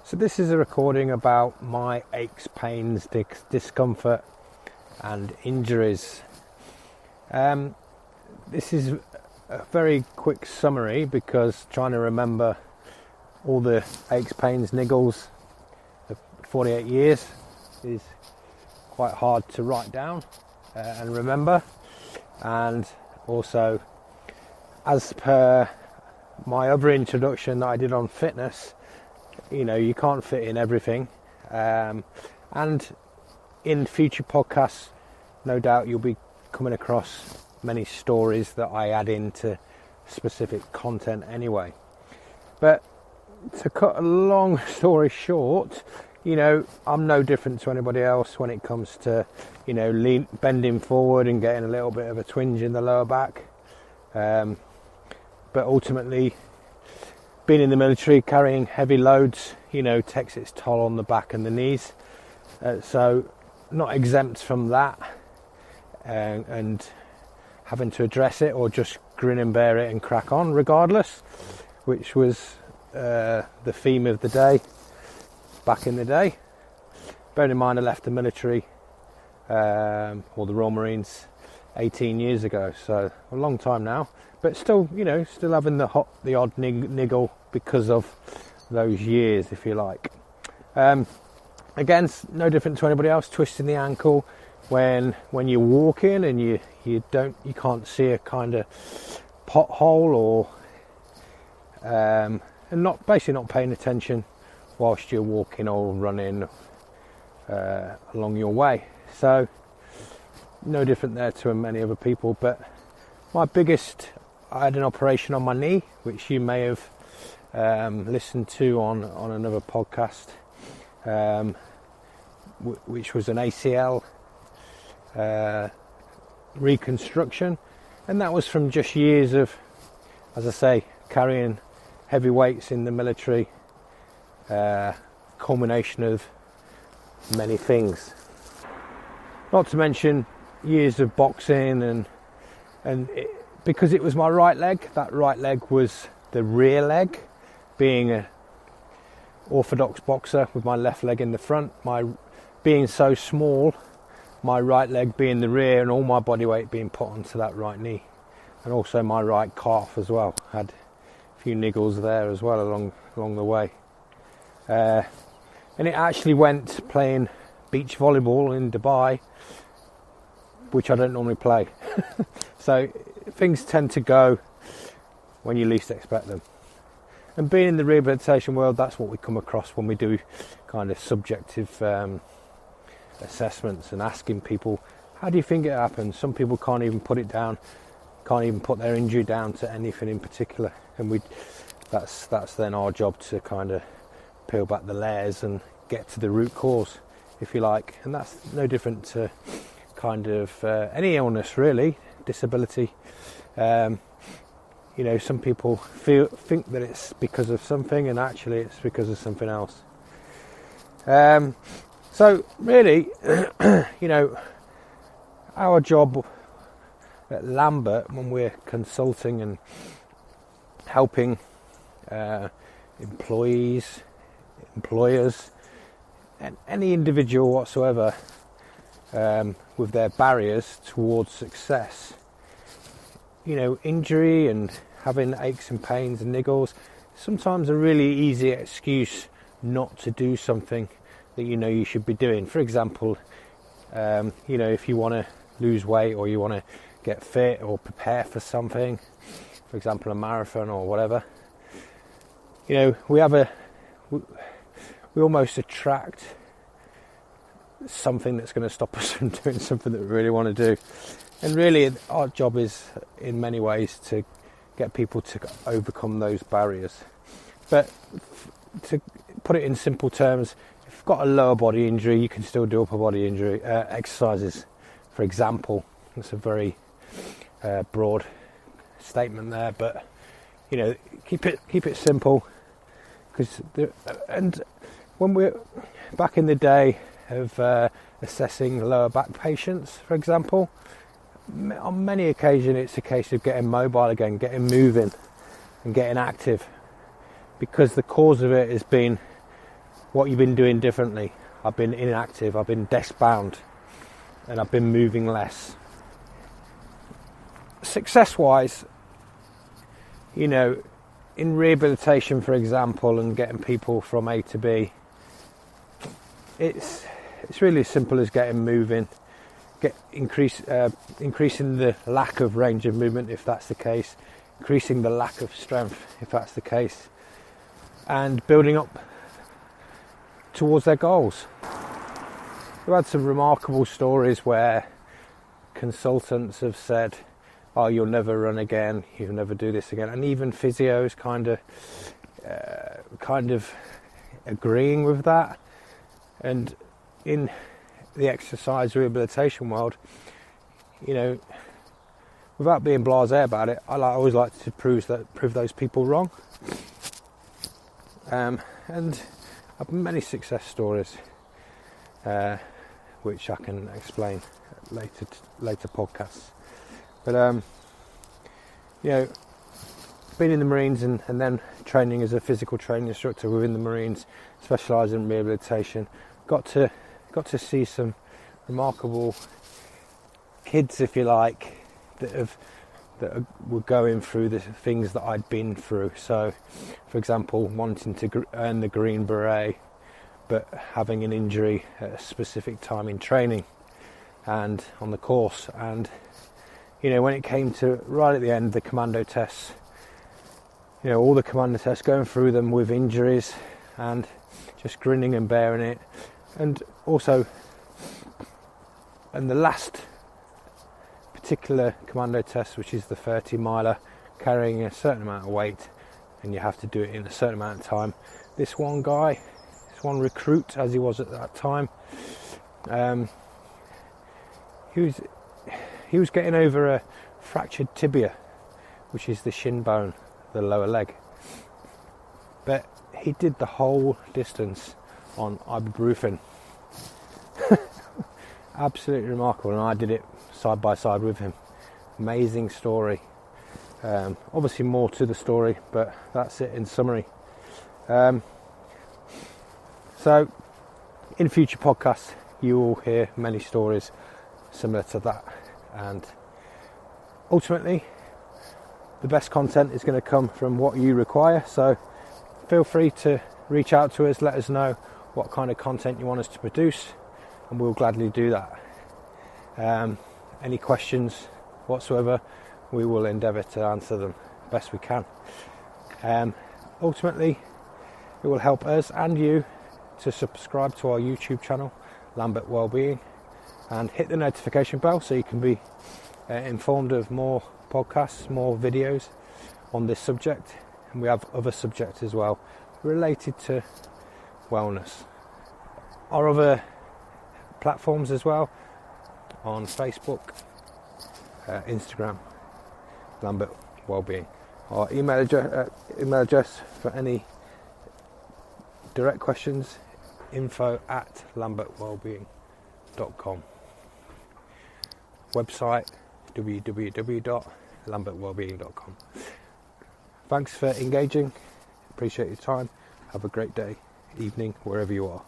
So this is a recording about my aches, pains, discomfort and injuries. This is a very quick summary because trying to remember all the aches, pains, niggles of 48 years is quite hard to write down and remember. And also, as per my other introduction that I did on fitness, you can't fit in everything, and in future podcasts no doubt you'll be coming across many stories that I add into specific content anyway. But to cut a long story short, I'm no different to anybody else when it comes to bending forward and getting a little bit of a twinge in the lower back, but ultimately being in the military, carrying heavy loads, takes its toll on the back and the knees. So not exempt from that and having to address it, or just grin and bear it and crack on regardless, which was the theme of the day back in the day. Bearing in mind I left the military or the Royal Marines 18 years ago, so a long time now, but still having the odd niggle because of those years, if you like. Again, no different to anybody else, twisting the ankle when you're walking and you can't see a kind of pothole, or and not paying attention whilst you're walking or running along your way. So no different there to many other people. But I had an operation on my knee, which you may have listened to on another podcast, which was an ACL reconstruction, and that was from just years of, as I say, carrying heavy weights in the military, culmination of many things, not to mention years of boxing, and because it was my right leg, that right leg was the rear leg. Being an orthodox boxer with my left leg in the front, being so small, my right leg being the rear, and all my body weight being put onto that right knee, and also my right calf as well. Had a few niggles there as well along the way, and it actually went playing beach volleyball in Dubai, which I don't normally play. So things tend to go when you least expect them. And being in the rehabilitation world, that's what we come across when we do kind of subjective assessments and asking people, how do you think it happened? Some people can't even put it down, can't even put their injury down to anything in particular. And that's then our job to kind of peel back the layers and get to the root cause, if you like. And that's no different to kind of any illness, really, disability. Some people think that it's because of something, and actually it's because of something else. So really, our job at Lambert, when we're consulting and helping employees, employers, and any individual whatsoever with their barriers towards success, injury and having aches and pains and niggles, sometimes a really easy excuse not to do something that you should be doing. For example, if you want to lose weight, or you want to get fit or prepare for something, for example a marathon or whatever, we almost attract something that's going to stop us from doing something that we really want to do. And really our job is in many ways to get people to overcome those barriers. But to put it in simple terms, if you've got a lower body injury, you can still do upper body injury exercises, for example. It's a very broad statement there, but keep it simple. And when we're back in the day of assessing lower back patients, for example, on many occasions it's a case of getting mobile again, getting moving and getting active, because the cause of it has been what you've been doing differently. I've been inactive, I've been desk bound, and I've been moving less. Success wise, in rehabilitation, for example, and getting people from A to B, it's really as simple as getting moving, increasing the lack of range of movement if that's the case, increasing the lack of strength if that's the case, and building up towards their goals. We've had some remarkable stories where consultants have said, "Oh, you'll never run again, you'll never do this again," and even physios kind of agreeing with that. And in the exercise rehabilitation world, without being blasé about it, I always like to prove those people wrong. And I've many success stories, which I can explain later podcasts. But being in the Marines and then training as a physical training instructor within the Marines, specialising in rehabilitation, got to see some remarkable kids, if you like, that were going through the things that I'd been through. So, for example, wanting to earn the Green Beret, but having an injury at a specific time in training and on the course. And when it came to right at the end, the commando tests, all the commando tests, going through them with injuries and just grinning and bearing it. And also, the last particular commando test, which is the 30 miler, carrying a certain amount of weight, and you have to do it in a certain amount of time. This one recruit, as he was at that time, he was getting over a fractured tibia, which is the shin bone, the lower leg. But he did the whole distance on ibuprofen. Absolutely remarkable, and I did it side by side with him. Amazing story. Obviously more to the story, but that's it in summary. So in future podcasts you will hear many stories similar to that, and ultimately the best content is going to come from what you require. So feel free to reach out to us, let us know what kind of content you want us to produce, and we'll gladly do that. Any questions whatsoever, we will endeavour to answer them best we can. Ultimately, it will help us and you to subscribe to our YouTube channel, Lambert Wellbeing, and hit the notification bell so you can be informed of more podcasts, more videos on this subject. And we have other subjects as well related to wellness. Our other platforms as well, on Facebook, Instagram, Lambert Wellbeing. Our email address for any direct questions, info@lambertwellbeing.com. Website, www.lambertwellbeing.com. Thanks for engaging. Appreciate your time. Have a great day, evening, wherever you are.